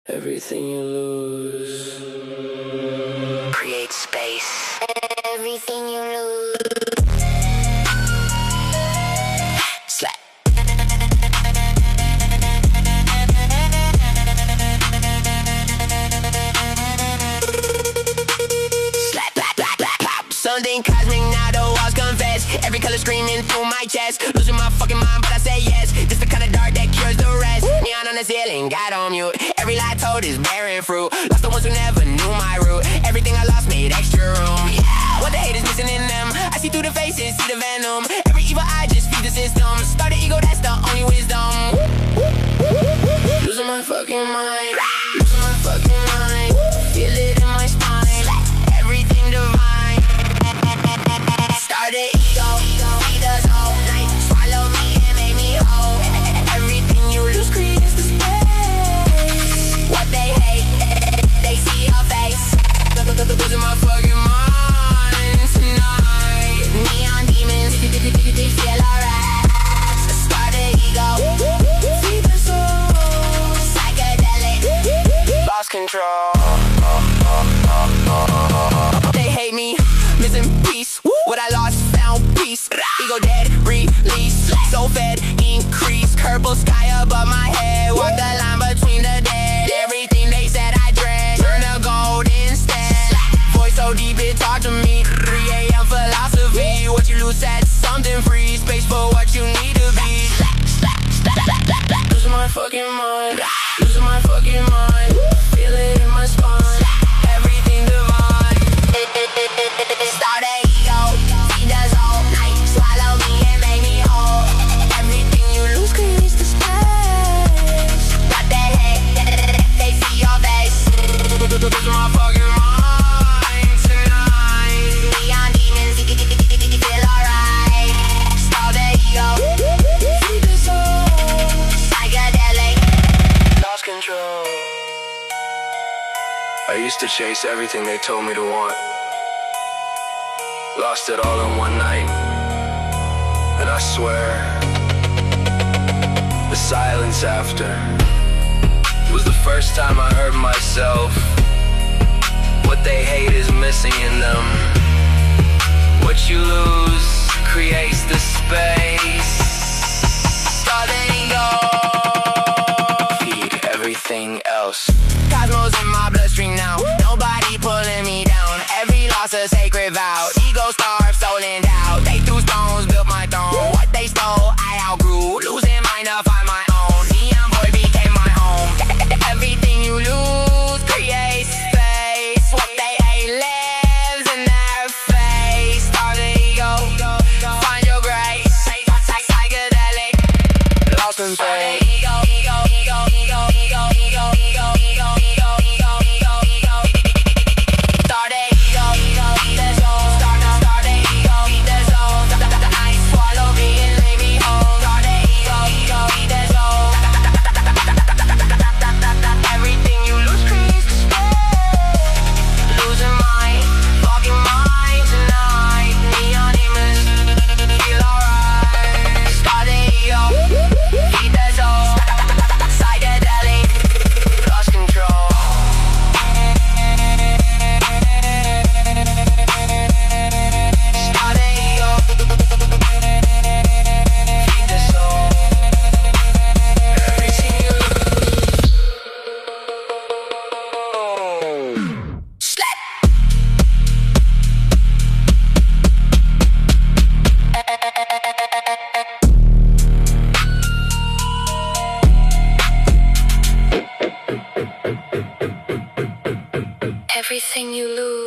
Everything you lose. Create space. Everything you lose. Slap. Slap, slap, slap, slap, slap. Something cosmic, now the walls confess. Every color screaming through my chest. Losing my fucking mind, but I say yes. This the kind of dark that cures the rest. Neon on the ceiling, got on mute. Every lie told is bearing fruit. Lost the ones who never knew my route. Everything I lost made extra room. Yeah, what the hate is missing in them. I see through the faces, see the venom. Every evil eye just feed the system. Start the ego, that's the only wisdom. Losing my fucking mind. Losing my fucking mind. Feel it in my spine. Everything divine. Start the ego, feed us all night. Swallow me and make me whole. Everything you lose creates the space. What they hate, they see your face. Losing my fucking mind tonight. Neon demons, they feel alright. Start the ego, feed the soul. Psychedelic, lost control. They hate me, missing peace. What I lost, found peace. Ego dead, release. So fed, increase. Purple sky above my head. Walk the line between the dead. Everything they said I dread. Turn to gold instead. Voice so deep it talked to me. 3 a.m. philosophy. What you lose, set something free. Space for what you need to be. Losing my fucking mind. Losing my fucking mind. Feel it in my spine. Everything divine. Start a ego. Feed us all night. Swallow me and make me whole. Everything you lose creates the space. What the heck? They see your face. Losing my fucking mind tonight. Neon demons, feel alright. Start the ego. Feed the soul. Psychedelic. Lost control. I used to chase everything they told me to want. Lost it all in one night. And I swear, the silence after was the first time I heard myself. What they hate is missing in them. What you lose creates the space. Start letting go. Feed everything else. Cosmos in my bloodstream now. Nobody pulling me down. Every loss a sacred vow. Ego starved, soul in doubt. They threw stones, built my throne. What they stole, I outgrew. Losing mine to find my own. Neon boy became my home. Everything you lose creates space. What they hate lives in their face. Start the ego, find your grace. Psychedelic, lost in space. Everything you lose.